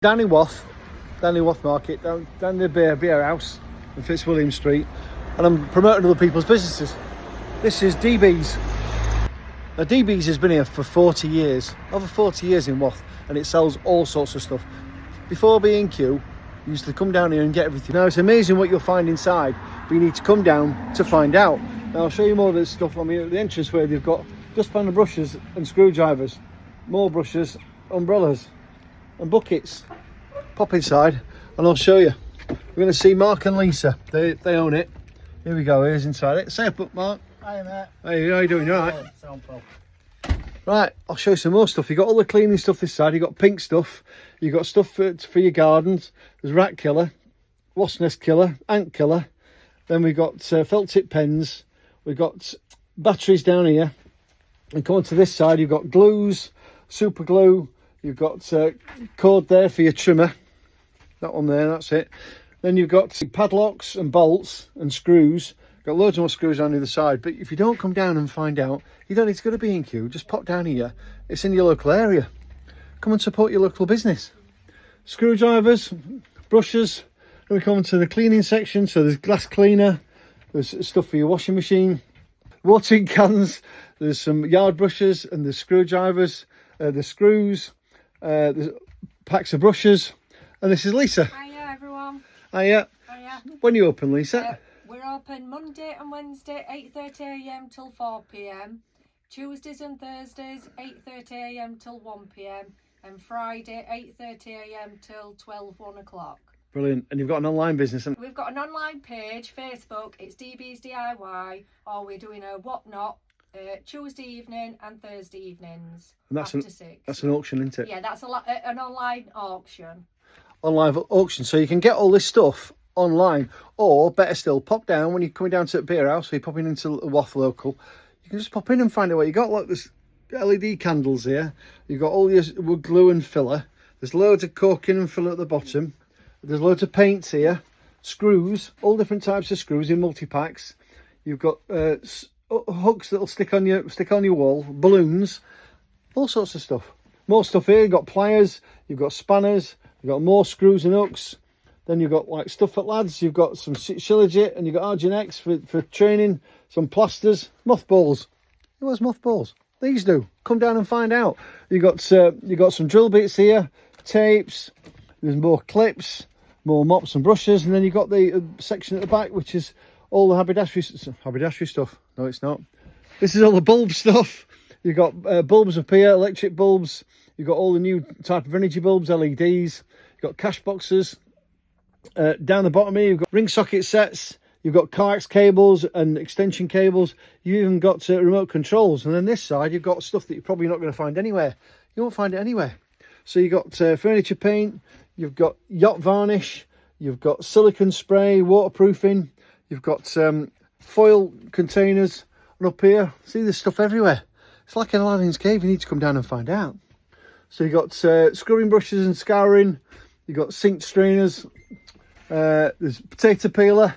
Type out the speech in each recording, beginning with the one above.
Down in Wath Market, down the beer house in Fitzwilliam Street, and I'm promoting other people's businesses. This is Dee Bees. Now Dee Bees has been here for 40 years, over 40 years in Wath, and it sells all sorts of stuff. Before B&Q, you used to come down here and get everything. Now it's amazing what you'll find inside, but you need to come down to find out. Now I'll show you more of this stuff. I mean, at the entranceway they've got dustpan and brushes and screwdrivers, more brushes, umbrellas and buckets. Pop inside and I'll show you. We're going to see Mark and Lisa. They own it. Here we go. Here's inside it. Say up, Mark. Hi, mate. Hey, how you doing? You all right? Right, I'll show you some more stuff. You've got all the cleaning stuff this side. You've got pink stuff. You've got stuff for your gardens. There's rat killer, wasp nest killer, ant killer. Then we've got felt tip pens. We've got batteries down here. And come on to this side, you've got glues, super glue. You've got cord there for your trimmer. That one there, that's it. Then you've got padlocks and bolts and screws. Got loads more screws on the other side. But if you don't come down and find out, you don't need to go to B&Q. Just pop down here. It's in your local area. Come and support your local business. Screwdrivers, brushes. Then we come to the cleaning section. So there's glass cleaner. There's stuff for your washing machine. Watering cans. There's some yard brushes and the screwdrivers. The screws. There's packs of brushes. And this is Lisa. Hiya everyone. Hiya. Hiya. When are you open, Lisa? We're open Monday and Wednesday 8:30 AM till 4 PM. Tuesdays and Thursdays 8:30 AM till 1 PM. And Friday 8:30 AM till 1 o'clock. Brilliant. And you've got an online business. We've got an online page, Facebook, it's Dee Bees DIY, or we're doing a whatnot Tuesday evening and Thursday evenings And that's after 6. That's an auction, isn't it? Yeah, that's an online auction. Online auction. So you can get all this stuff online, or better still, pop down when you're coming down to the beer house, or you're popping into a Wath local. You can just pop in and find out what you got. Look, there's LED candles here. You've got all your wood glue and filler. There's loads of corking and filler at the bottom. There's loads of paints here. Screws, all different types of screws in multi-packs. You've got hooks that'll stick on your wall, balloons, all sorts of stuff. More stuff here. You've got pliers, you've got spanners, you've got more screws and hooks. Then you've got like stuff for lads. You've got some Shilajit and you've got Arginex for training. Some plasters, mothballs. Who has mothballs? These do. Come down and find out. You've got some drill bits here, tapes. There's more clips, more mops and brushes, and then you've got the section at the back, which is all the haberdashery stuff. No, it's not. This is all the bulb stuff. You've got bulbs up here, electric bulbs. You've got all the new type of energy bulbs, LEDs. You've got cash boxes. Down the bottom here, you've got ring socket sets. You've got coax cables and extension cables. You've even got remote controls. And then this side, you've got stuff that you're probably not going to find anywhere. You won't find it anywhere. So you've got furniture paint. You've got yacht varnish. You've got silicone spray, waterproofing. You've got foil containers. And up here, see, there's stuff everywhere. It's like an Aladdin's cave. You need to come down and find out. So you've got scrubbing brushes and scouring. You've got sink strainers. There's potato peeler.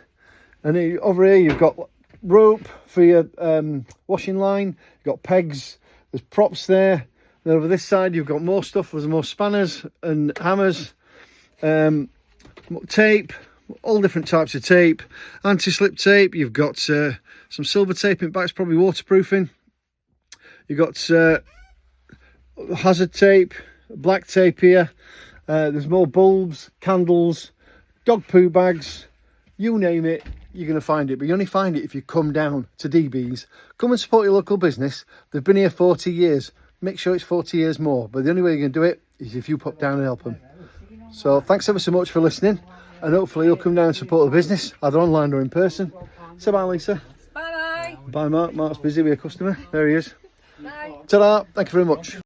And then over here, you've got rope for your washing line. You've got pegs. There's props there. Then over this side, you've got more stuff. There's more spanners and hammers. Tape. All different types of tape. Anti-slip tape. You've got some silver tape in back. It's probably waterproofing. You've got hazard tape. Black tape here. There's more bulbs, candles, dog poo bags. You name it, you're going to find it. But you only find it if you come down to Dee Bees. Come and support your local business. They've been here 40 years. Make sure it's 40 years more. But the only way you're going to do it is if you pop down and help them. So thanks ever so much for listening. And hopefully you'll come down and support the business, either online or in person. Say bye, Lisa. Bye bye. Bye, Mark. Mark's busy with a customer. There he is. Bye. Ta-da. Thank you very much.